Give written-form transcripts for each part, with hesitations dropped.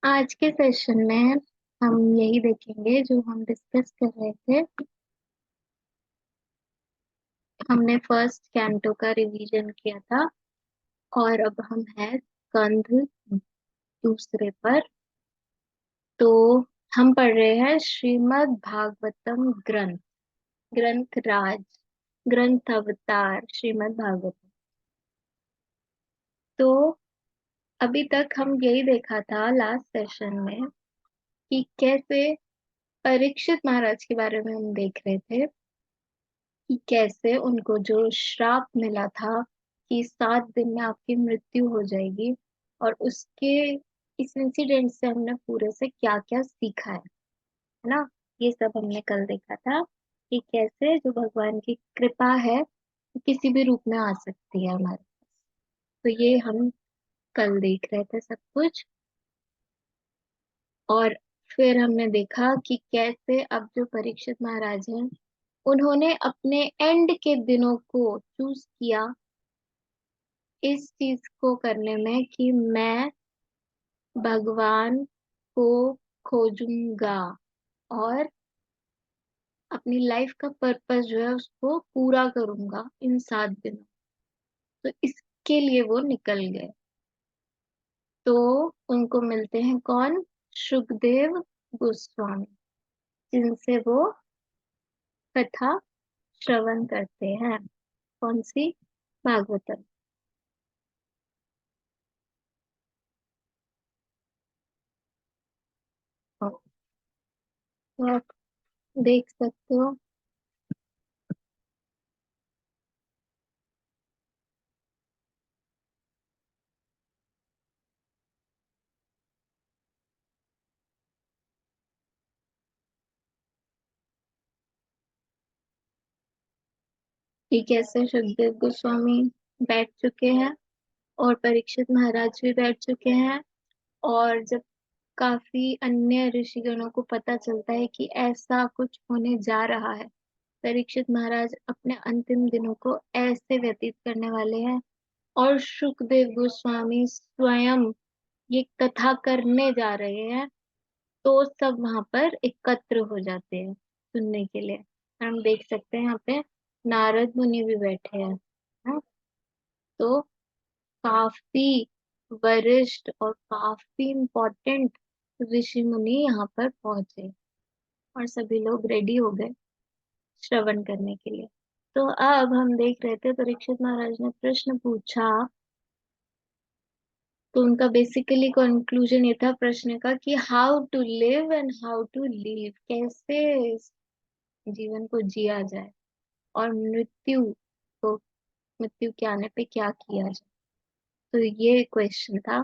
आज के सेशन में हम यही देखेंगे जो हम डिस्कस कर रहे थे। हमने फर्स्ट कैंटो का रिवीजन किया था और अब हम हैं स्कंद दूसरे पर। तो हम पढ़ रहे हैं श्रीमद् भागवतम ग्रंथ, ग्रंथ राज, ग्रंथ अवतार श्रीमद् भागवतम। तो अभी तक हम यही देखा था लास्ट सेशन में कि कैसे परीक्षित महाराज के बारे में हम देख रहे थे कि कैसे उनको जो श्राप मिला था कि 7 दिन में आपकी मृत्यु हो जाएगी, और उसके इस इंसिडेंट से हमने पूरे से क्या क्या सीखा है ना। ये सब हमने कल देखा था कि कैसे जो भगवान की कृपा है वो किसी भी रूप में आ सकती है हमारे। तो ये हम कल देख रहे थे सब कुछ। और फिर हमने देखा कि कैसे अब जो परीक्षित महाराज हैं उन्होंने अपने एंड के दिनों को चूज किया इस चीज को करने में कि मैं भगवान को खोजूंगा और अपनी लाइफ का पर्पस जो है उसको पूरा करूंगा इन 7 दिनों। तो इसके लिए वो निकल गए। तो उनको मिलते हैं कौन? सुखदेव गोस्वामी, जिनसे वो कथा श्रवण करते हैं। कौन सी? भागवतम। तो आप देख सकते हो कि कैसे सुखदेव गोस्वामी बैठ चुके हैं और परीक्षित महाराज भी बैठ चुके हैं। और जब काफी अन्य ऋषिगणों को पता चलता है कि ऐसा कुछ होने जा रहा है, परीक्षित महाराज अपने अंतिम दिनों को ऐसे व्यतीत करने वाले हैं और सुखदेव गोस्वामी स्वयं ये कथा करने जा रहे हैं, तो सब वहां पर एकत्र हो जाते हैं सुनने के लिए। हम देख सकते हैं यहाँ पे नारद मुनि भी बैठे हैं। हाँ, तो काफी वरिष्ठ और काफी इम्पोर्टेंट ऋषि मुनि यहाँ पर पहुंचे और सभी लोग रेडी हो गए श्रवण करने के लिए। तो अब हम देख रहे थे परीक्षित महाराज ने प्रश्न पूछा। तो उनका बेसिकली कंक्लूजन ये था प्रश्न का कि how to live and how to leave, कैसे इस जीवन को जिया जाए और को मृत्यु के आने पे क्या किया जाए। तो ये क्वेश्चन था।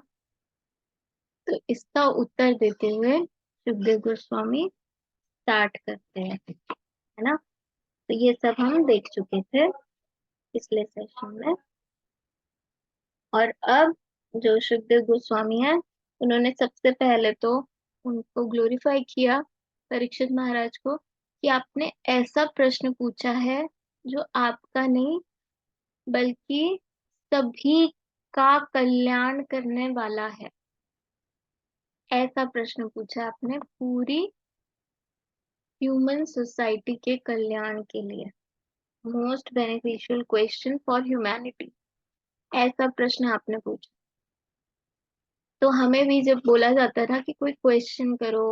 तो इसका उत्तर देते हुए सुखदेव गोस्वामी स्टार्ट करते हैं, है ना। तो ये सब हम देख चुके थे पिछले सेशन में। और अब जो सुखदेव गोस्वामी है उन्होंने सबसे पहले तो उनको ग्लोरीफाई किया, परीक्षित महाराज को, कि आपने ऐसा प्रश्न पूछा है जो आपका नहीं बल्कि सभी का कल्याण करने वाला है। ऐसा प्रश्न पूछा आपने पूरी ह्यूमन सोसाइटी के कल्याण के लिए। Most beneficial question for humanity, ऐसा प्रश्न आपने पूछा। तो हमें भी जब बोला जाता था कि कोई क्वेश्चन करो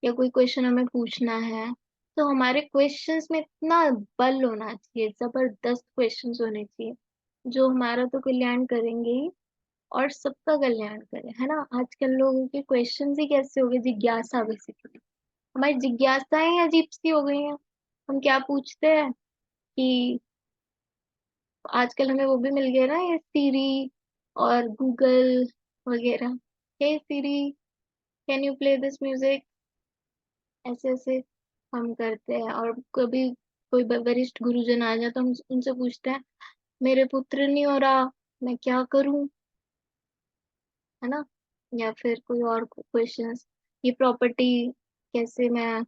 या कोई क्वेश्चन हमें पूछना है, तो हमारे क्वेश्चंस में इतना बल होना चाहिए, जबरदस्त क्वेश्चंस होने चाहिए जो हमारा तो कल्याण करेंगे ही और सबका कल्याण करें, है ना। आजकल लोगों के क्वेश्चंस ही कैसे हो गए? जिज्ञासा, बेसिकली हमारी जिज्ञासाएं ही अजीब सी हो गई हैं। हम क्या पूछते हैं कि आजकल हमें वो भी मिल गया ना, ये सीरी और गूगल वगैरह। Hey Siri, can you play this music, ऐसे ऐसे हम करते हैं। और कभी कोई वरिष्ठ गुरुजन आ जाए तो हम उनसे पूछते हैं मेरे पुत्र नहीं हो रहा, मैं क्या करूं, है ना। या फिर कोई और क्वेश्चंस, ये प्रॉपर्टी कैसे मैं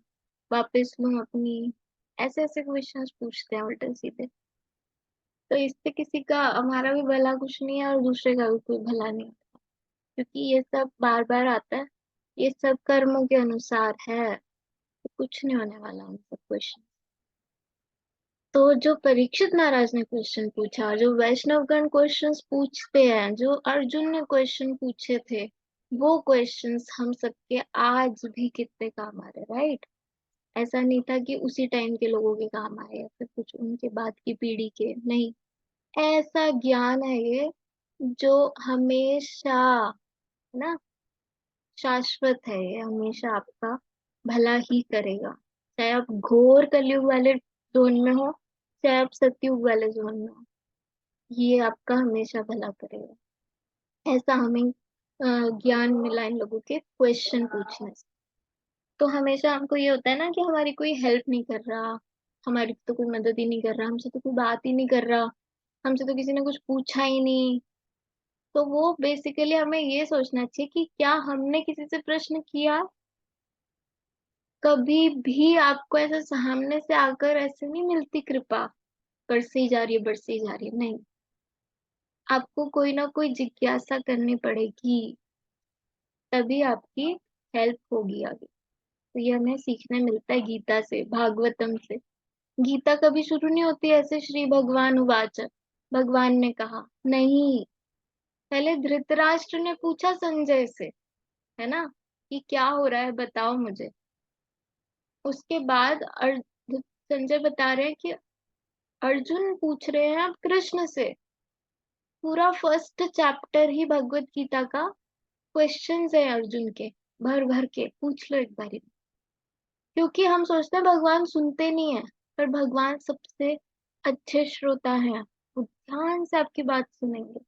वापस लूं अपनी, ऐसे ऐसे क्वेश्चंस पूछते हैं उल्टे सीधे। तो इससे किसी का, हमारा भी भला कुछ नहीं है और दूसरे का भी कोई भला नहीं है, क्योंकि ये सब बार बार आता है। ये सब कर्मों के अनुसार है, तो कुछ नहीं होने वाला उन सब क्वेश्चन। तो जो परीक्षित महाराज ने क्वेश्चन पूछा, जो वैष्णवगण क्वेश्चंस पूछते हैं, जो अर्जुन ने क्वेश्चन पूछे थे, वो क्वेश्चंस हम सबके आज भी कितने काम आ रहे, राइट? ऐसा नहीं था कि उसी टाइम के लोगों के काम आए या फिर कुछ उनके बाद की पीढ़ी के, नहीं। ऐसा ज्ञान है ये जो हमेशा, है ना, शाश्वत है। ये हमेशा आपका भला ही करेगा, चाहे आप घोर कलयुग वाले जोन में हो, चाहे आप सतयुग वाले जोन में हो, ये आपका हमेशा भला करेगा। ऐसा हमें ज्ञान मिला इन लोगों के क्वेश्चन पूछने से। तो हमेशा हमको ये होता है ना कि हमारी कोई हेल्प नहीं कर रहा, हमारी तो कोई मदद ही नहीं कर रहा, हमसे तो कोई बात ही नहीं कर रहा, हमसे तो किसी ने कुछ पूछा ही नहीं। तो वो बेसिकली हमें ये सोचना चाहिए कि क्या हमने किसी से प्रश्न किया? कभी भी आपको ऐसा सामने से आकर ऐसे नहीं मिलती कृपा, बरसी जा रही है, बरसी जा रही है, नहीं। आपको कोई ना कोई जिज्ञासा करनी पड़ेगी, तभी आपकी हेल्प होगी आगे। तो ये हमें सीखने मिलता है गीता से, भागवतम से। गीता कभी शुरू नहीं होती ऐसे श्री भगवान उवाच, भगवान ने कहा, नहीं। पहले धृतराष्ट्र ने पूछा संजय से, है ना, कि क्या हो रहा है, बताओ मुझे। उसके बाद संजय बता रहे हैं कि अर्जुन पूछ रहे हैं अब कृष्ण से। पूरा फर्स्ट चैप्टर ही भगवत गीता का क्वेश्चंस है अर्जुन के, भर भर के पूछ लो एक बारी। क्योंकि हम सोचते हैं भगवान सुनते नहीं है, पर भगवान सबसे अच्छे श्रोता हैं, वो ध्यान से आपकी बात सुनेंगे।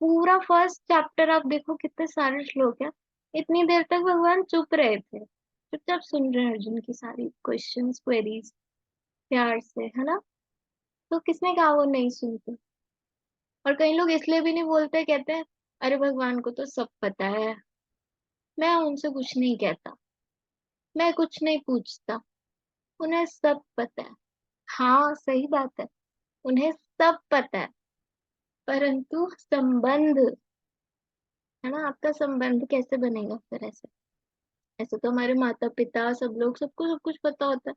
पूरा फर्स्ट चैप्टर आप देखो, कितने सारे श्लोक हैं, इतनी देर तक भगवान चुप रहे थे, चुपचाप सुन रहे हैं अर्जुन की सारी क्वेश्चंस, क्वेरीज, प्यार से, है ना। तो किसने कहा वो नहीं सुनते? और कई लोग इसलिए भी नहीं बोलते, कहते हैं अरे भगवान को तो सब पता है, मैं उनसे कुछ नहीं कहता, मैं कुछ नहीं पूछता, उन्हें सब पता है। हाँ, सही बात है, उन्हें सब पता है, परंतु संबंध, है ना, आपका संबंध कैसे बनेगा फिर ऐसे? ऐसे तो हमारे माता पिता सब लोग, सबको सब कुछ पता होता है,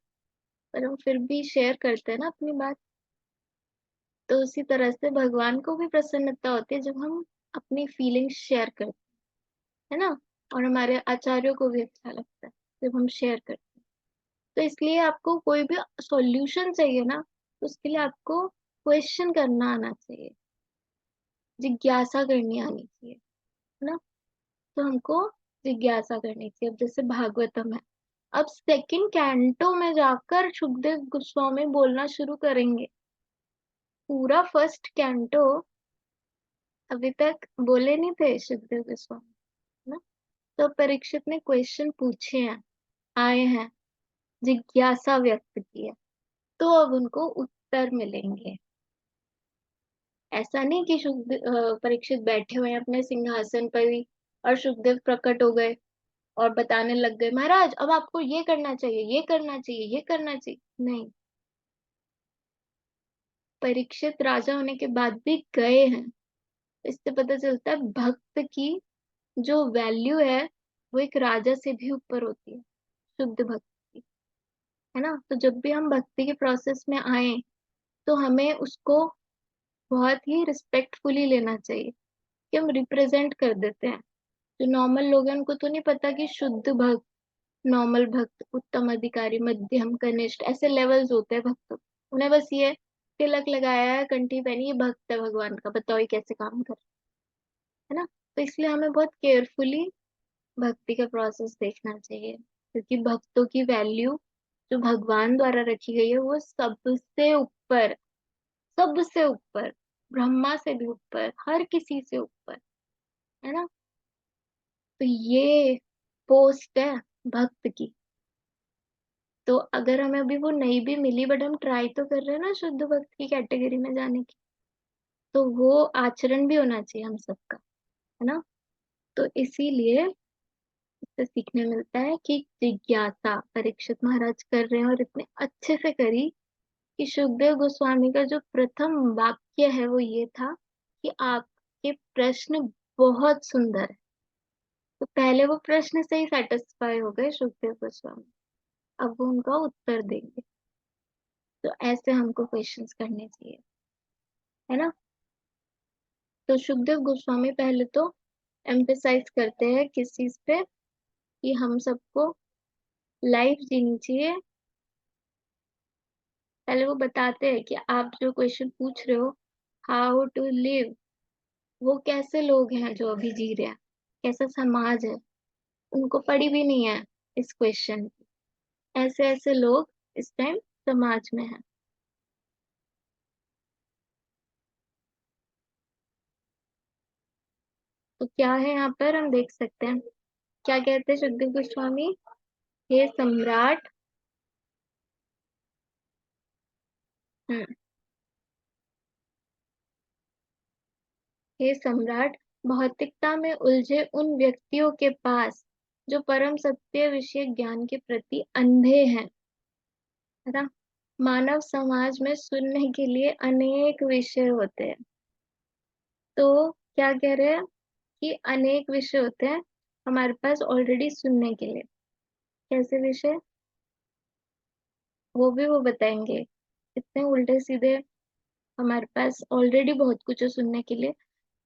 पर हम फिर भी शेयर करते हैं ना अपनी बात। तो उसी तरह से भगवान को भी प्रसन्नता होती है जब हम अपनी फीलिंग्स शेयर करते हैं, है ना। और हमारे आचार्यों को भी अच्छा लगता है जब हम शेयर करते हैं। तो इसलिए आपको कोई भी सॉल्यूशन चाहिए ना, तो उसके लिए आपको क्वेश्चन करना आना चाहिए, जिज्ञासा करनी आनी चाहिए, है ना। तो हमको जिज्ञासा करनी चाहिए। अब जैसे भागवतम है, अब सेकंड कैंटो में जाकर सुखदेव गोस्वामी बोलना शुरू करेंगे। पूरा फर्स्ट कैंटो अभी तक बोले नहीं थे सुखदेव गोस्वामी, है ना। तो परीक्षित ने क्वेश्चन पूछे हैं, आए हैं, जिज्ञासा व्यक्त की है, तो अब उनको उत्तर मिलेंगे। ऐसा नहीं कि परीक्षित बैठे हुए हैं अपने सिंहासन पर ही और सुखदेव प्रकट हो गए और बताने लग गए, महाराज अब आपको ये करना चाहिए, ये करना चाहिए, ये करना चाहिए, नहीं। परीक्षित राजा होने के बाद भी गए हैं। इससे पता चलता है भक्त की जो वैल्यू है वो एक राजा से भी ऊपर होती है, शुद्ध भक्ति, है ना। तो जब भी हम भक्ति के प्रोसेस में आए, तो हमें उसको बहुत ही रिस्पेक्टफुली लेना चाहिए, कि हम रिप्रेजेंट कर देते हैं। जो नॉर्मल लोग हैं उनको तो नहीं पता कि शुद्ध भक्त, नॉर्मल भक्त, उत्तम अधिकारी, मध्यम, कनिष्ठ, ऐसे लेवल्स होते हैं भक्तों। उन्हें बस ये तिलक लगाया है, कंठी पहनी, ये भक्त है भगवान का, बताओ ये कैसे काम कर, है ना। तो इसलिए हमें बहुत केयरफुली भक्ति का प्रोसेस देखना चाहिए, क्योंकि भक्तों की वैल्यू जो भगवान द्वारा रखी गई है वो सबसे ऊपर, सबसे ऊपर, ब्रह्मा से भी ऊपर, हर किसी से ऊपर, है ना। तो ये पोस्ट है भक्त की। तो अगर हमें अभी वो नहीं भी मिली, बट हम ट्राई तो कर रहे हैं ना शुद्ध भक्त की कैटेगरी में जाने की, तो वो आचरण भी होना चाहिए हम सबका, है ना। तो इसीलिए इससे सीखने मिलता है कि जिज्ञासा परीक्षित महाराज कर रहे हैं, और इतने अच्छे से करी कि सुखदेव गोस्वामी का जो प्रथम वाक्य है वो ये था कि आपके प्रश्न बहुत सुंदर है, तो पहले वो प्रश्न से ही सेटिस्फाई हो गए सुखदेव गोस्वामी, अब वो उनका उत्तर देंगे। तो ऐसे हमको क्वेश्चंस करने चाहिए, है ना। तो सुखदेव गोस्वामी पहले तो एम्फेसाइज करते हैं किस चीज पे, कि हम सबको लाइफ जीनी चाहिए। पहले वो बताते हैं कि आप जो क्वेश्चन पूछ रहे हो, हाउ टू लिव, वो कैसे लोग हैं जो अभी जी रहे हैं, कैसा समाज है, उनको पड़ी भी नहीं है इस क्वेश्चन की। ऐसे ऐसे लोग इस टाइम समाज में हैं। तो क्या है यहाँ पर हम देख सकते हैं, क्या कहते हैं सुखदेव गोस्वामी, हे सम्राट। हम्म, हे सम्राट, भौतिकता में उलझे उन व्यक्तियों के पास जो परम सत्य विषय ज्ञान के प्रति अंधे हैं, है ना। मानव समाज में सुनने के लिए अनेक विषय होते हैं। तो क्या कह रहे हैं कि अनेक विषय होते हैं हमारे पास ऑलरेडी सुनने के लिए। कैसे विषय, वो बताएंगे। इतने उल्टे सीधे हमारे पास ऑलरेडी बहुत कुछ है सुनने के लिए।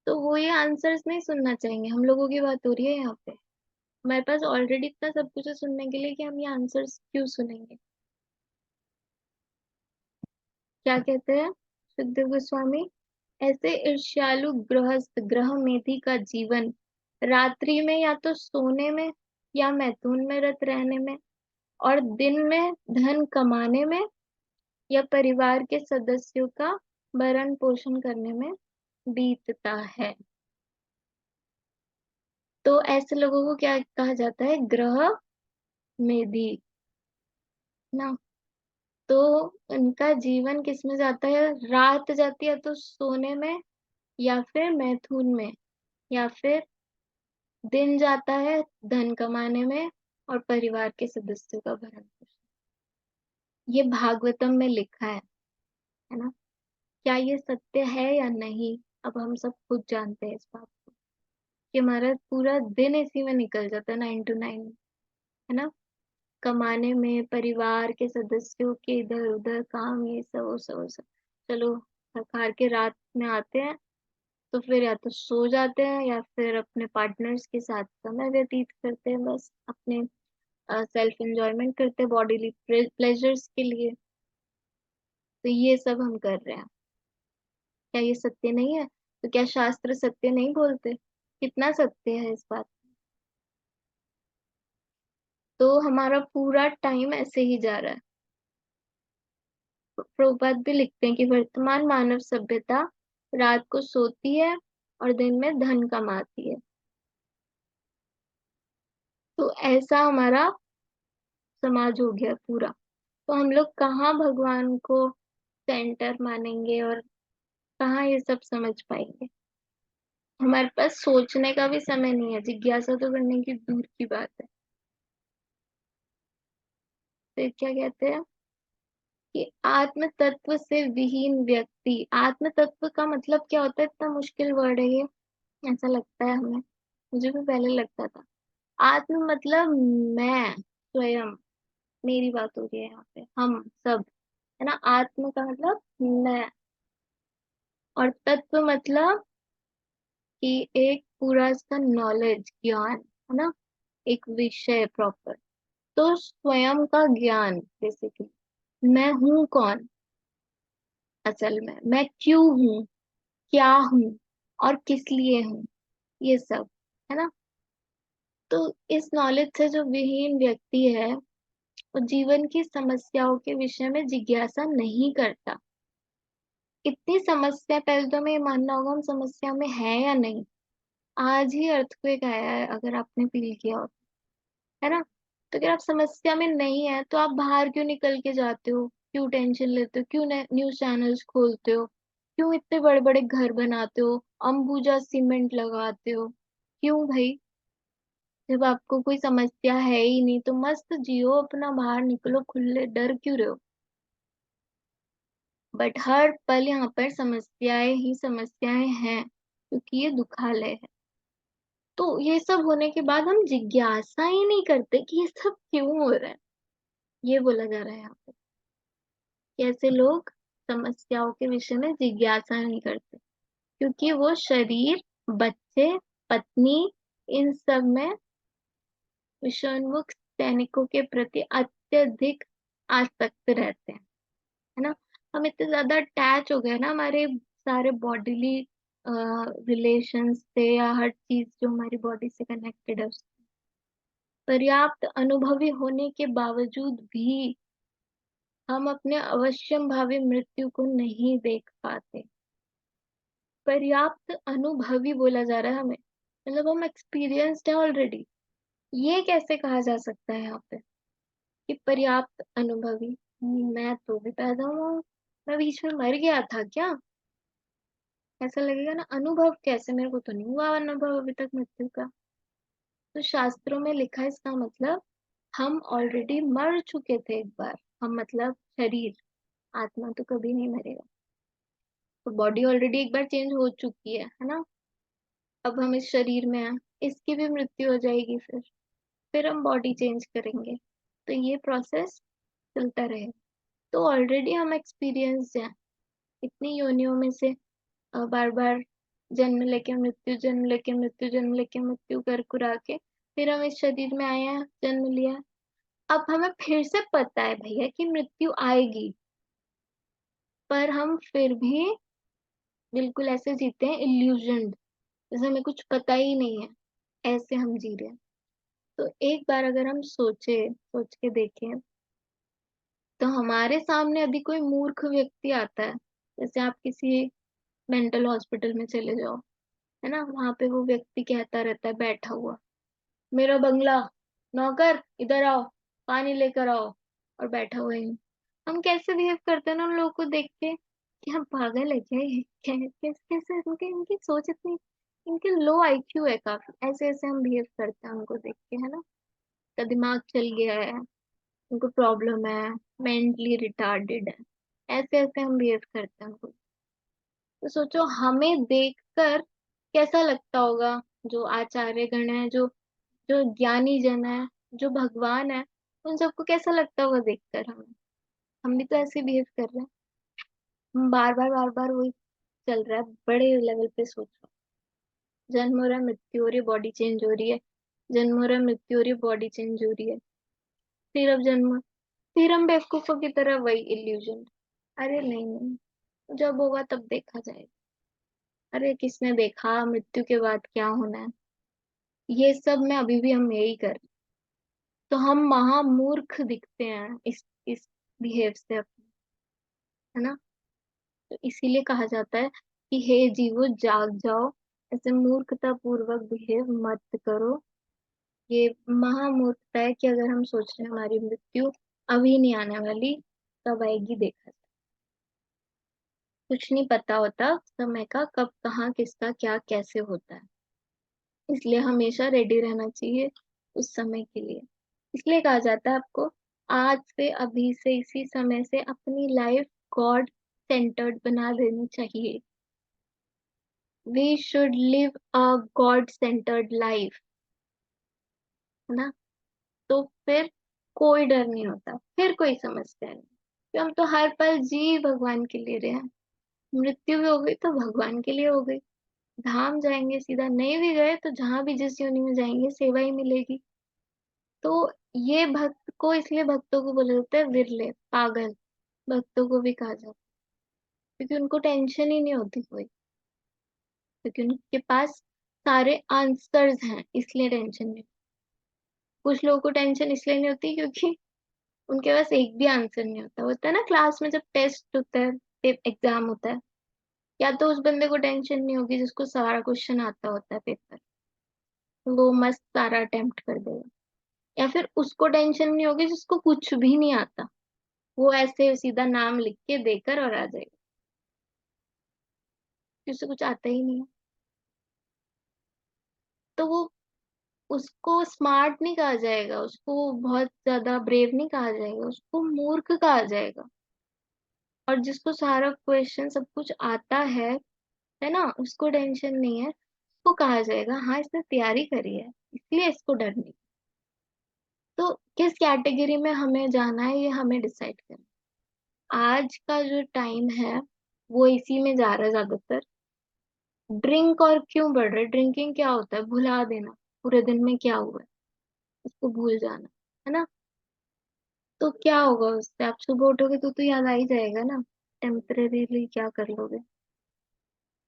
तो वो ये आंसर्स नहीं सुनना चाहेंगे, हम लोगों की बात हो रही है यहाँ पे। हमारे पास ऑलरेडी इतना सब कुछ है सुनने के लिए कि हम ये आंसर्स क्यों सुनेंगे। क्या कहते हैं सुखदेव गोस्वामी, ऐसे ईर्ष्यालु गृहस्थ ग्रह मेधि का जीवन रात्रि में या तो सोने में या मैथुन में रत रहने में, और दिन में धन कमाने में या परिवार के सदस्यों का भरण पोषण करने में बीतता है। तो ऐसे लोगों को क्या कहा जाता है, ग्रह मेधि ना। तो उनका जीवन किस में जाता है, रात जाती है तो सोने में या फिर मैथुन में, या फिर दिन जाता है धन कमाने में और परिवार के सदस्यों का भरण पोषण। ये भागवतम में लिखा है ना। क्या ये सत्य है या नहीं, अब हम सब खुद जानते हैं इस बात को, कि हमारा पूरा दिन इसी में निकल जाता है, 9 to 9, है ना। कमाने में, परिवार के सदस्यों के इधर उधर काम, ये सब वो सब वो सब। चलो थक हार के रात में आते हैं तो फिर या तो सो जाते हैं या फिर अपने पार्टनर्स के साथ समय व्यतीत करते हैं, बस अपने सेल्फ एंजॉयमेंट करते हैं बॉडीली प्लेजर्स के लिए। तो ये सब हम कर रहे हैं, क्या ये सत्य नहीं है? तो क्या शास्त्र सत्य नहीं बोलते? कितना सत्य है इस बात। तो हमारा पूरा टाइम ऐसे ही जा रहा है। प्रभुपाद भी लिखते हैं कि वर्तमान मानव सभ्यता रात को सोती है और दिन में धन कमाती है। तो ऐसा हमारा समाज हो गया पूरा। तो हम लोग कहाँ भगवान को सेंटर मानेंगे और कहाँ ये सब समझ पाएंगे। हमारे पास सोचने का भी समय नहीं है, जिज्ञासा तो करने की दूर की बात है। फिर क्या कहते हैं कि आत्म तत्व से विहीन व्यक्ति, आत्म तत्व का मतलब क्या होता है, इतना मुश्किल वर्ड है ये, ऐसा लगता है हमें, मुझे भी पहले लगता था। आत्म मतलब मैं स्वयं, मेरी बात हो रही है यहाँ पे, हम सब, है ना। आत्म का मतलब मैं, और तत्व मतलब कि एक पूरा इसका नॉलेज ज्ञान, है ना, एक विषय प्रॉपर। तो स्वयं का ज्ञान बेसिकली, मैं हूँ कौन, असल में मैं क्यों हूँ, क्या हूँ और किस लिए हूँ, ये सब, है ना। तो इस नॉलेज से जो विहीन व्यक्ति है वो जीवन की समस्याओं के विषय में जिज्ञासा नहीं करता। इतनी समस्या, पहले तो हमें ये मानना होगा हम समस्या में है या नहीं। आज ही अर्थक्वेक आया है, अगर आपने फील किया हो, है ना। तो अगर आप समस्या में नहीं है तो आप बाहर क्यों निकल के जाते हो, क्यों टेंशन लेते हो, क्यों न्यूज चैनल्स खोलते हो, क्यों इतने बड़े बड़े घर बनाते हो, अंबुजा सीमेंट लगाते हो, क्यों भाई। जब आपको कोई समस्या है ही नहीं तो मस्त जियो अपना, बाहर निकलो खुले, डर क्यों रहे हो। बट हर पल यहाँ पर समस्याएं ही समस्याएं हैं, क्योंकि ये दुखालय है। तो ये सब होने के बाद हम जिज्ञासा ही नहीं करते कि ये सब क्यों हो रहा है। ये बोला जा रहा है यहाँ पे कि ऐसे लोग समस्याओं के विषय में जिज्ञासा नहीं करते, क्योंकि वो शरीर, बच्चे, पत्नी, इन सब में विषयोन्मुख सैनिकों के प्रति अत्यधिक आसक्त रहते हैं, है ना। हम इतने ज्यादा अटैच हो गए ना हमारे सारे बॉडीली रिलेशंस से, या हर चीज जो हमारी बॉडी से कनेक्टेड है उससे। पर्याप्त अनुभवी होने के बावजूद भी हम अपने अवश्यम भावी मृत्यु को नहीं देख पाते। पर्याप्त अनुभवी बोला जा रहा है हमें, मतलब हम एक्सपीरियंस्ड है ऑलरेडी। ये कैसे कहा जा सकता है यहाँ पे कि पर्याप्त अनुभवी? मैं तो भी पैदा हुआ हूँ, मैं बीच में मर गया था क्या? ऐसा लगेगा ना। अनुभव कैसे? मेरे को तो नहीं हुआ अनुभव अभी तक मृत्यु का। तो शास्त्रों में लिखा है इसका मतलब हम ऑलरेडी मर चुके थे एक बार। हम मतलब शरीर, आत्मा तो कभी नहीं मरेगा। तो बॉडी ऑलरेडी एक बार चेंज हो चुकी है ना। अब हम इस शरीर में हैं, इसकी भी मृत्यु हो जाएगी, फिर हम बॉडी चेंज करेंगे। तो ये प्रोसेस चलता रहे। तो ऑलरेडी हम एक्सपीरियंस हैं इतनी योनियों में से, बार बार जन्म लेके मृत्यु, जन्म लेके मृत्यु, जन्म लेके मृत्यु कर कुरा के फिर हम इस शरीर में आए हैं, जन्म लिया। अब हमें फिर से पता है भैया कि मृत्यु आएगी, पर हम फिर भी बिल्कुल ऐसे जीते हैं इल्यूजन्ड, जैसे हमें कुछ पता ही नहीं है, ऐसे हम जी रहे हैं। तो एक बार अगर हम सोच के देखें, तो हमारे सामने अभी कोई मूर्ख व्यक्ति आता है, जैसे आप किसी मेंटल हॉस्पिटल में चले जाओ, है ना, वहां पे वो व्यक्ति कहता रहता है बैठा हुआ, मेरा बंगला, नौकर इधर आओ, पानी लेकर आओ, और बैठा हुआ ही। हम कैसे बिहेव करते हैं ना उन लोगों को देख के कि हम पागल है क्या ये? कैसे कैसे इनके इनकी सोच इतनी, इनके लो आईक्यू है काफी, ऐसे ऐसे हम बिहेव करते हैं उनको देख के, है ना। का दिमाग चल गया है, उनको प्रॉब्लम है, मेंटली रिटार्डेड है, ऐसे ऐसे हम बिहेव करते हैं उनको। तो सोचो हमें देखकर कैसा लगता होगा, जो आचार्य गण है, जो जो ज्ञानी जन है, जो भगवान है, उन सबको कैसा लगता होगा देखकर हमें। हम भी तो ऐसे बिहेव कर रहे हैं। हम बार बार वही चल रहा है, बड़े लेवल पे सोचो। जन्म हो रहा है, मृत्यु हो रही है, बॉडी चेंज हो रही है, जन्म हो रहा है, मृत्यु हो रही है, बॉडी चेंज हो रही है, फिर अब जन्म, फिर हम बेवकूफों की तरह वही इल्यूजन। अरे नहीं नहीं, जब होगा तब देखा जाएगा। अरे किसने देखा मृत्यु के बाद क्या होना है? ये सब में अभी भी हम यही कर रहे हैं। तो हम महामूर्ख दिखते हैं इस बिहेव से अपने, है ना। तो इसीलिए कहा जाता है कि हे जीवो जाग जाओ, ऐसे मूर्खता पूर्वक बिहेव मत करो। ये महामूर्खता है कि अगर हम सोच रहे हैं हमारी मृत्यु अभी नहीं आने वाली, कब आएगी देखा जाए। कुछ नहीं पता होता समय का, कब कहाँ किसका क्या कैसे होता है। इसलिए हमेशा रेडी रहना चाहिए उस समय के लिए। इसलिए कहा जाता है आपको आज से, अभी से, इसी समय से अपनी लाइफ गॉड सेंटर्ड बना देनी चाहिए। We should live a God centred life, है ना। तो फिर कोई डर नहीं होता, फिर कोई समस्या नहीं, कि हम तो हर पल जी भगवान के लिए रहे हैं। मृत्यु भी हो गई तो भगवान के लिए हो गई। धाम जाएंगे सीधा, नहीं भी गए तो जहां भी जिस योनि में जाएंगे सेवा ही मिलेगी। तो ये भक्त को, इसलिए भक्तों को बोला जाता है विरले, पागल भक्तों को भी कहा जाता है, क्योंकि उनको टेंशन ही नहीं होती कोई, क्योंकि उनके पास सारे आंसर्स हैं, इसलिए टेंशन नहीं। कुछ लोगों को टेंशन इसलिए नहीं होती क्योंकि उनके पास एक भी आंसर नहीं होता। होता है ना क्लास में जब टेस्ट होता है, एग्जाम होता है, या तो उस बंदे को टेंशन नहीं होगी जिसको सारा क्वेश्चन आता होता है पेपर, वो मस्त सारा अटेम्प्ट कर देगा, या फिर उसको टेंशन नहीं होगी जिसको कुछ भी नहीं आता, वो ऐसे सीधा नाम लिख के देकर और आ जाएगा, क्योंकि उसे कुछ आता ही नहीं है। तो वो, उसको स्मार्ट नहीं कहा जाएगा, उसको बहुत ज्यादा ब्रेव नहीं कहा जाएगा, उसको मूर्ख कहा जाएगा। और जिसको सारा क्वेश्चन सब कुछ आता है ना, उसको टेंशन नहीं है। को कहा जाएगा हाँ इसने तैयारी करी है इसलिए इसको डर नहीं। तो किस कैटेगरी में हमें जाना है ये हमें डिसाइड करना। आज का जो टाइम है वो इसी में जा रहा है ज्यादातर। ड्रिंक और क्यों बढ़ रहा है? ड्रिंकिंग क्या होता है? भुला देना, पूरे दिन में क्या हुआ है उसको भूल जाना, है ना। तो क्या होगा उससे? आप सुबह उठोगे तो याद आ ही जाएगा ना। टेम्परेरीली क्या कर लोगे?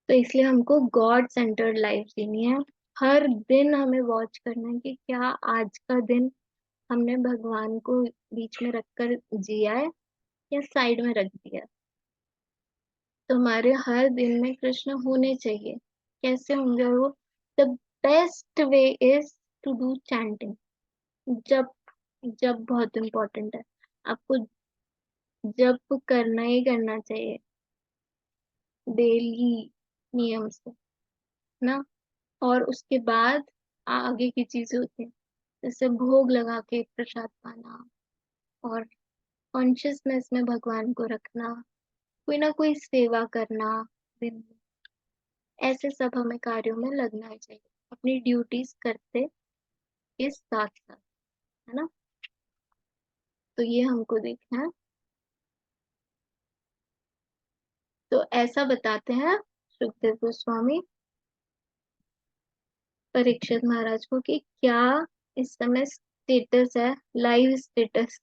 तो इसलिए हमको गॉड सेंटर्ड लाइफ जीनी है। हर दिन हमें वॉच करना है कि क्या आज का दिन हमने भगवान को बीच में रखकर जिया है या साइड में रख दिया है। तो हमारे हर दिन में कृष्ण होने चाहिए। कैसे होंगे वो? The best way is to do chanting. जब जब बहुत इम्पोर्टेंट है। आपको जब करना ही करना चाहिए, डेली नियम से, ना। और उसके बाद आगे की चीजें होती हैं, जैसे भोग लगा के प्रसाद पाना, और कॉन्शियसनेस में भगवान को रखना, कोई ना कोई सेवा करना दिन में। ऐसे सब हमें कार्यों में लगना चाहिए, अपनी ड्यूटीज करते के साथ साथ, है ना। तो ये हमको देखना है। तो ऐसा बताते हैं सुखदेव गोस्वामी परीक्षित महाराज को कि क्या इस समय स्टेटस है, लाइव स्टेटस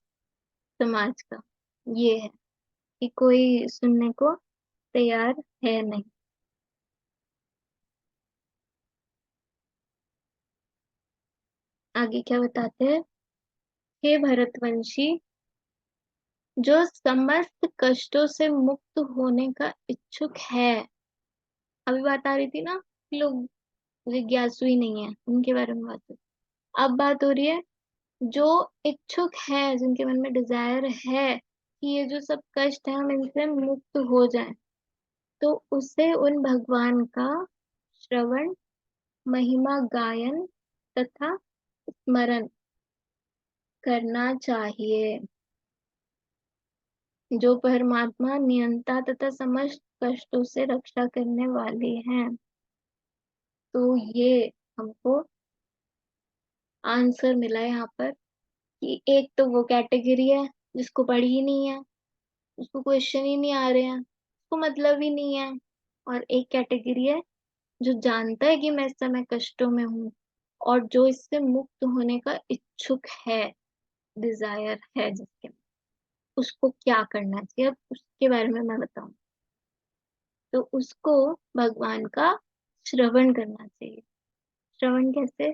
समाज का ये है कि कोई सुनने को तैयार है नहीं। आगे क्या बताते हैं? हे भरतवंशी, जो समस्त कष्टों से मुक्त होने का इच्छुक है। अभी बात आ रही थी ना कि लोग जिज्ञासु ही नहीं है, उनके बारे में बात हो। अब बात हो रही है जो इच्छुक है, जिनके मन में डिजायर है कि ये जो सब कष्ट है हम इनसे मुक्त हो जाएं, तो उसे उन भगवान का श्रवण, महिमा गायन तथा स्मरण करना चाहिए। जो परमात्मा नियंता तथा समस्त कष्टों से रक्षा करने वाले हैं। तो ये हमको आंसर मिला है यहाँ पर कि एक तो वो कैटेगरी है जिसको पढ़ी ही नहीं है, उसको क्वेश्चन ही नहीं आ रहे हैं, उसको मतलब ही नहीं है। और एक कैटेगरी है जो जानता है कि मैं इस समय कष्टों में हूँ, और जो इससे मुक्त होने का इच्छुक है, डिजायर है जिसके, उसको क्या करना चाहिए अब उसके बारे में मैं बताऊं। तो उसको भगवान का श्रवण करना चाहिए। श्रवण कैसे?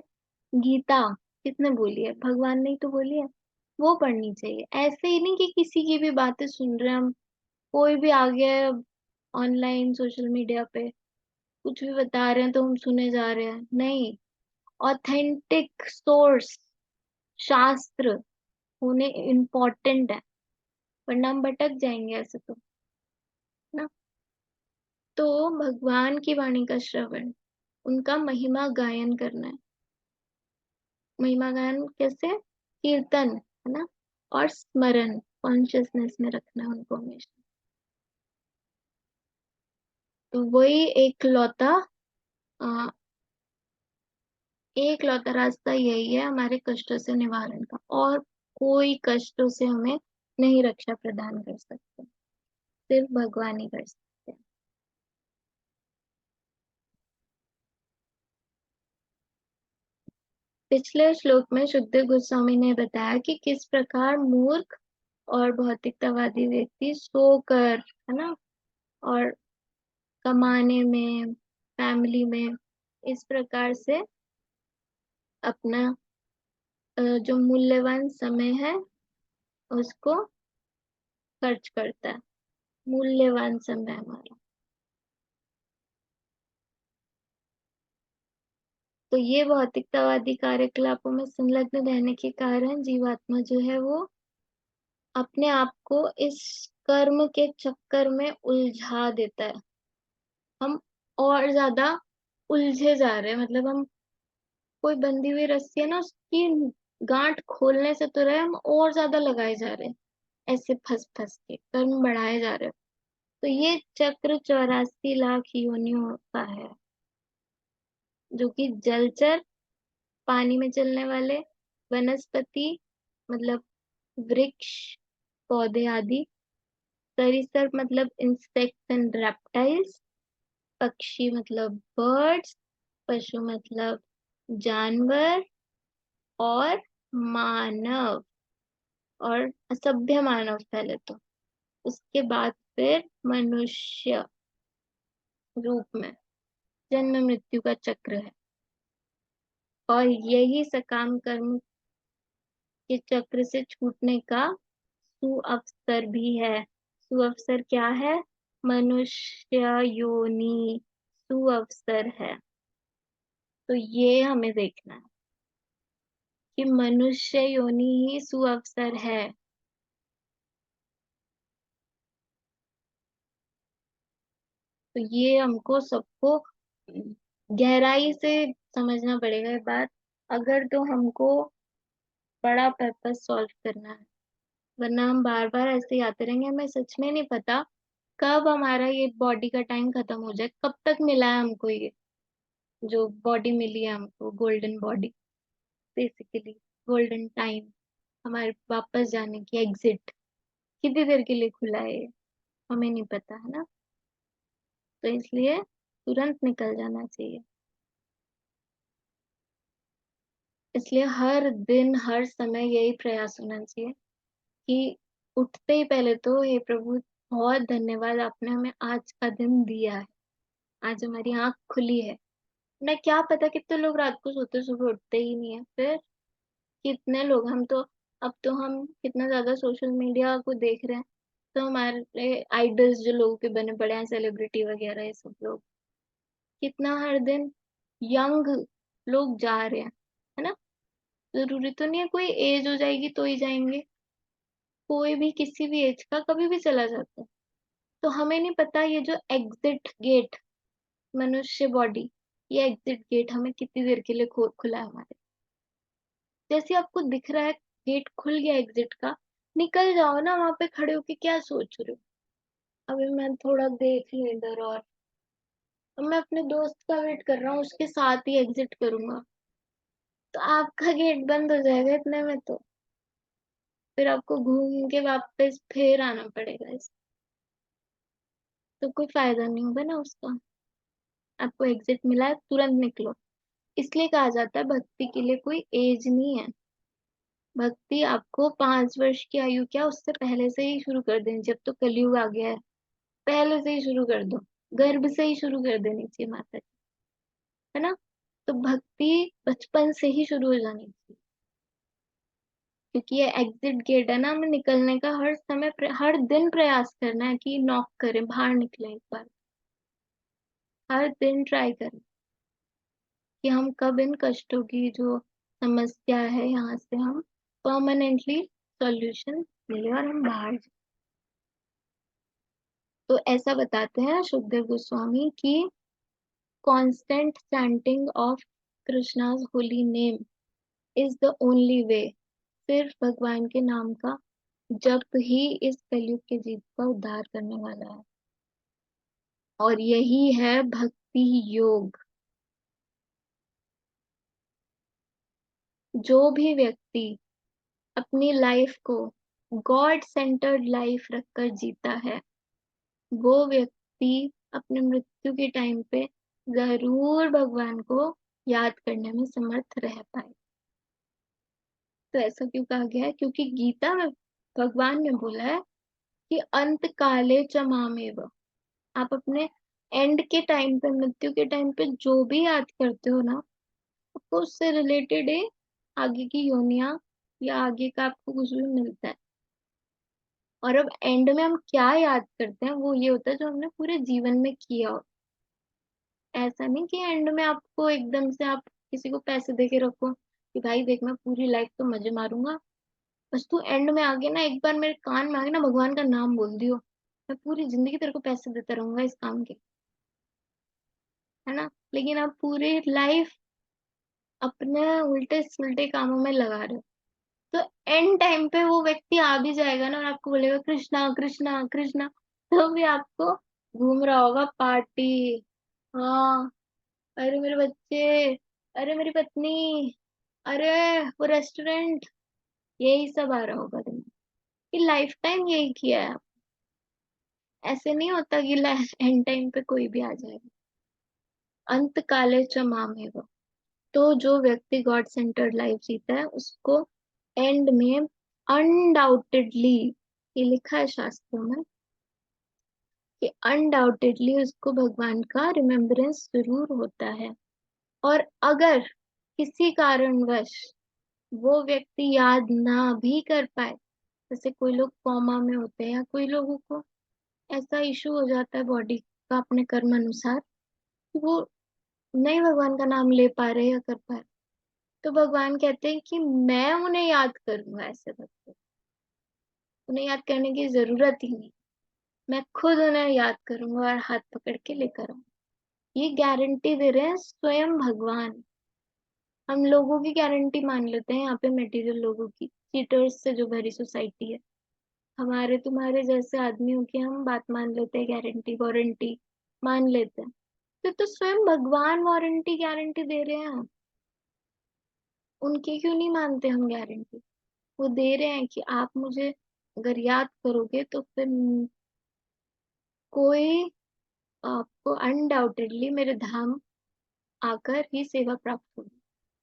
गीता किसने बोली है? भगवान ने ही तो बोली है। वो पढ़नी चाहिए। ऐसे ही नहीं कि किसी की भी बातें सुन रहे हैं हम, कोई भी आ गया है ऑनलाइन सोशल मीडिया पे, कुछ भी बता रहे हैं तो हम सुने जा रहे हैं, नहीं। ऑथेंटिक सोर्स, शास्त्र होने इम्पोर्टेंट है, वरना हम भटक जाएंगे ऐसे तो, ना। तो भगवान की वाणी का श्रवण, उनका महिमा गायन करना है। महिमा गायन कैसे? कीर्तन, है ना। और स्मरण, कॉन्शियसनेस में रखना है उनको हमेशा। तो वही अ, एक लौता रास्ता यही है हमारे कष्टों से निवारण का, और कोई कष्टों से हमें नहीं रक्षा प्रदान कर सकते, सिर्फ भगवान ही कर सकते हैं। पिछले श्लोक में शुद्धदेव गोस्वामी ने बताया कि किस प्रकार मूर्ख और भौतिकतावादी व्यक्ति सोकर, है ना, और कमाने में, फैमिली में, इस प्रकार से अपना जो मूल्यवान समय है उसको खर्च करता है। मूल्यवान समय हमारा। तो ये भौतिकतावादी कार्यकलापों में संलग्न रहने के कारण जीवात्मा जो है वो अपने आप को इस कर्म के चक्कर में उलझा देता है। हम और ज्यादा उलझे जा रहे हैं, मतलब हम, कोई बंधी हुई रस्सी है ना, उसकी गांठ खोलने से तो रहे, हम और ज्यादा लगाए जा रहे हैं, ऐसे फंस फंस के कर्म बढ़ाए जा रहे हैं। तो ये चक्र 84 लाख योनियों का है। जो कि जलचर, पानी में चलने वाले, वनस्पति मतलब वृक्ष, पौधे आदि, सरीसृप मतलब इंसेक्ट्स एंड रेप्टाइल्स, पक्षी मतलब बर्ड्स, पशु मतलब जानवर, और मानव, और असभ्य मानव पहले तो, उसके बाद फिर मनुष्य रूप में। जन्म मृत्यु का चक्र है, और यही सकाम कर्म के चक्र से छूटने का सुअवसर भी है। सुअवसर क्या है? मनुष्य योनि सुअवसर है। तो ये हमें देखना है कि मनुष्य योनि ही सुअवसर है। तो ये हमको सबको गहराई से समझना पड़ेगा ये बात, अगर तो हमको बड़ा पर्पस सॉल्व करना है। वरना हम बार बार ऐसे ही आते रहेंगे, हमें सच में नहीं पता कब हमारा ये बॉडी का टाइम खत्म हो जाए, कब तक मिला है हमको ये जो बॉडी मिली है हमको, golden body basically, golden time हमारे वापस जाने की एग्जिट, कितनी देर के लिए खुला है ये हमें नहीं पता है ना। तो इसलिए तुरंत निकल जाना चाहिए। इसलिए हर दिन हर समय यही प्रयास होना चाहिए कि उठते ही पहले तो हे प्रभु बहुत धन्यवाद, आपने हमें आज का दिन दिया है, आज हमारी आंख खुली है। मैं क्या पता कितने लोग रात को सोते सुबह उठते ही नहीं है, फिर कितने लोग, हम तो अब तो हम कितना ज्यादा सोशल मीडिया को देख रहे हैं, तो हमारे आइडल्स जो लोगों के बने पड़े हैं, सेलिब्रिटी वगैरह, ये सब लोग कितना हर दिन यंग लोग जा रहे हैं, है ना। जरूरी तो नहीं है कोई एज हो जाएगी तो ही जाएंगे, कोई भी किसी भी एज का कभी भी चला जाता है। तो हमें नहीं पता ये जो एग्जिट गेट, मनुष्य बॉडी, ये एग्जिट गेट हमें कितनी देर के लिए खुला है हमारे। जैसे आपको दिख रहा है गेट खुल गया एग्जिट का, निकल जाओ ना, वहां पे खड़े होके क्या सोच रहे हो, अभी मैं थोड़ा देख लूं इधर, और अब मैं अपने दोस्त का वेट कर रहा हूँ, उसके साथ ही एग्जिट करूंगा, तो आपका गेट बंद हो जाएगा इतने में, तो फिर आपको घूम के वापस फिर आना पड़ेगा तो कोई फायदा नहीं होगा ना उसका। आपको एग्जिट मिला है, तुरंत निकलो। इसलिए कहा जाता है भक्ति के लिए कोई एज नहीं है। भक्ति आपको 5 वर्ष की आयु क्या, उससे पहले से ही शुरू कर देनी चाहिए। अब तो कलयुग आ गया है, पहले से ही शुरू कर दो, गर्भ से ही शुरू कर देनी चाहिए माता जी, है ना। तो भक्ति बचपन से ही शुरू हो जानी चाहिए, क्योंकि ये एग्जिट गेट है ना, हमें निकलने का हर समय हर दिन प्रयास करना है कि नॉक करें, बाहर निकले एक बार, हर दिन ट्राई करें कि हम कब इन कष्टों की जो समस्या है यहाँ से हम परमानेंटली सॉल्यूशन मिले और हम बाहर जाए। तो ऐसा बताते हैं सुखदेव गोस्वामी कि constant chanting of Krishna's holy name is the only way. सिर्फ भगवान के नाम का जप ही इस कलयुग के जीव का उद्धार करने वाला है, और यही है भक्ति योग। जो भी व्यक्ति अपनी लाइफ को गॉड सेंटर्ड लाइफ रखकर जीता है, वो व्यक्ति अपने मृत्यु के टाइम पे जरूर भगवान को याद करने में समर्थ रह पाए। तो ऐसा क्यों कहा गया है? क्योंकि गीता में भगवान ने बोला है कि अंत काले च मामेव। आप अपने एंड के टाइम पे, मृत्यु के टाइम पे जो भी याद करते हो ना, आपको उससे रिलेटेड है आगे की योनिया, या आगे का आपको कुछ भी मिलता है। और अब एंड में हम क्या याद करते हैं, वो ये होता है जो हमने पूरे जीवन में किया हो। ऐसा नहीं कि एंड में आपको एकदम से आप किसी को पैसे दे के रखो कि भाई देख मैं पूरी लाइफ तो मजे मारूंगा, बस तू एंड में आगे ना एक बार मेरे कान में आगे ना भगवान का नाम बोल दियो, मैं पूरी जिंदगी तेरे को पैसे देता रहूंगा इस काम के, है ना। लेकिन आप पूरी लाइफ अपने उल्टे सुलटे कामों में लगा रहे हो, तो एंड टाइम पे वो व्यक्ति आ भी जाएगा ना और आपको बोलेगा कृष्णा कृष्णा कृष्णा, तो भी आपको घूम रहा होगा पार्टी, हाँ अरे मेरे बच्चे, अरे मेरी पत्नी, अरे वो रेस्टोरेंट, यही सब आ रहा होगा दिमाग कि लाइफ टाइम यही किया है। ऐसे नहीं होता कि एंड टाइम पे कोई भी आ जाएगा। अंत काले च मामेव। तो जो व्यक्ति गॉड सेंटर्ड लाइफ जीता है उसको एंड में अनडाउटेडली, ये लिखा है शास्त्रों में कि अनडाउटेडली उसको भगवान का रिमेम्बरेंस जरूर होता है। और अगर किसी कारणवश वो व्यक्ति याद ना भी कर पाए, जैसे कोई लोग कोमा में होते हैं या कोई लोगों को ऐसा इशू हो जाता है बॉडी का अपने कर्म अनुसार कि वो नहीं भगवान का नाम ले पा रहे या कर पा रहे, तो भगवान कहते हैं कि मैं उन्हें याद करूंगा। ऐसे भक्त को उन्हें याद करने की जरूरत ही नहीं, मैं खुद उन्हें याद करूंगा और हाथ पकड़ के लेकर आऊंगा। ये गारंटी दे रहे हैं स्वयं भगवान। हम लोगों की गारंटी मान लेते हैं यहाँ पे, मटेरियल लोगों की, चीटर्स से जो भरी सोसाइटी है। हमारे तुम्हारे जैसे आदमियों की हम बात मान लेते हैं, गारंटी वारंटी मान लेते हैं। तो स्वयं भगवान वारंटी गारंटी दे रहे हैं, उनकी क्यों नहीं मानते हम गारंटी? वो दे रहे हैं कि आप मुझे अगर याद करोगे तो फिर कोई आपको अनडाउटेडली मेरे धाम आकर ही सेवा प्राप्त होगी।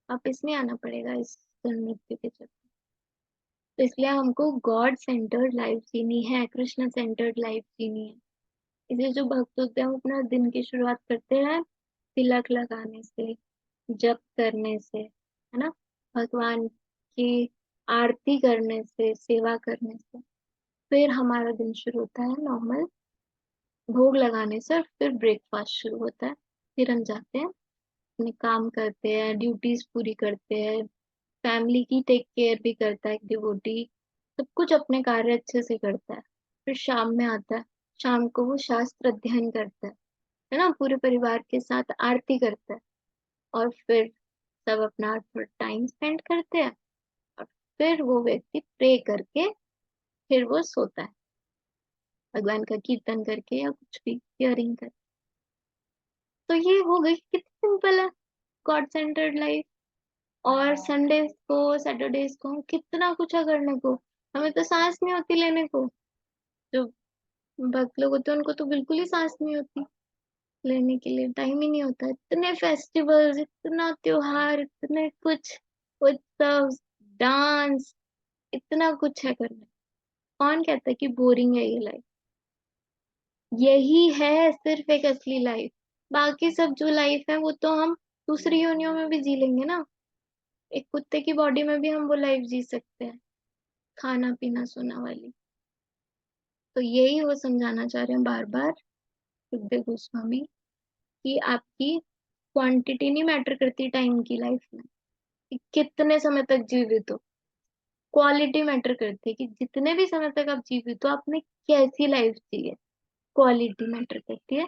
आप इसमें आना पड़ेगा इस मृत्यु के चक्कर। तो इसलिए हमको गॉड सेंटर्ड लाइफ जीनी है, कृष्ण सेंटर्ड लाइफ जीनी है। इसलिए जो भक्त होते हैं वो अपना दिन की शुरुआत करते हैं तिलक लगाने से, जप करने से, है ना, भगवान की आरती करने से, सेवा करने से। फिर हमारा दिन शुरू होता है नॉर्मल भोग लगाने से, और फिर ब्रेकफास्ट शुरू होता है। फिर हम जाते हैं अपने काम करते हैं, ड्यूटीज पूरी करते हैं, फैमिली की टेक केयर भी करता है एक डिवोटी, सब कुछ अपने कार्य अच्छे से करता है। फिर शाम में आता है, शाम को वो शास्त्र अध्ययन करता है ना, पूरे परिवार के साथ आरती करता है। और फिर सब अपना थोड़ा टाइम स्पेंड करते हैं, और फिर वो व्यक्ति प्रे करके फिर वो सोता है, भगवान का कीर्तन करके या कुछ भी हियरिंग करके। तो ये हो गई, कितनी सिंपल है गॉड सेंटर्ड लाइफ। और संडे को सैटरडेज को कितना कुछ है करने को, हमें तो सांस नहीं होती लेने को। जो भक्त लोग होते हैं उनको तो बिल्कुल ही सांस नहीं होती, लेने के लिए टाइम ही नहीं होता। इतने फेस्टिवल्स, इतना त्योहार, इतने कुछ उत्सव, डांस, इतना कुछ है करने। कौन कहता है कि बोरिंग है ये लाइफ? यही है सिर्फ एक असली लाइफ। बाकी सब जो लाइफ है वो तो हम दूसरी योनियों में भी जी लेंगे ना। एक कुत्ते की बॉडी में भी हम वो लाइफ जी सकते हैं, खाना पीना सोना वाली। तो यही वो समझाना चाह रहे हैं बार बार सुखदेव गोस्वामी, कि आपकी क्वांटिटी नहीं मैटर करती टाइम की लाइफ में, कि कितने समय तक जीवित हो। क्वालिटी मैटर करती है कि जितने भी समय तक आप जीवित हो आपने कैसी लाइफ जी है, क्वालिटी मैटर करती है।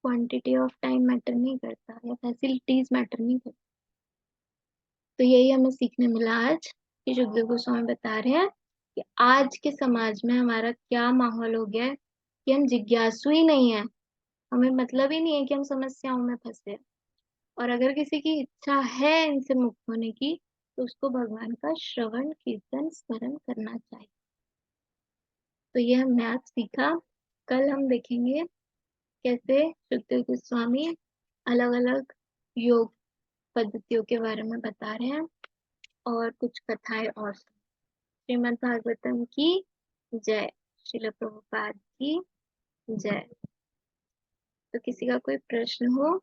क्वांटिटी ऑफ टाइम मैटर नहीं करता, या फैसिलिटीज मैटर नहीं करती। तो यही हमें सीखने मिला आज, कि सुखदेव गोस्वामी बता रहे हैं कि आज के समाज में हमारा क्या माहौल हो गया है कि हम जिज्ञासु ही नहीं है। हमें मतलब ही नहीं है कि हम समस्याओं में फंसे हैं। और अगर किसी की इच्छा है इनसे मुक्त होने की, तो उसको भगवान का श्रवण कीर्तन स्मरण करना चाहिए। तो ये हमने आज सीखा। कल हम देखेंगे कैसे सुखदेव गोस्वामी अलग अलग योग पद्धतियों के बारे में बता रहे हैं, और कुछ कथाएं और। श्रीमद् भागवतम की जय। श्रील प्रभुपाद की जय। तो किसी का कोई प्रश्न हो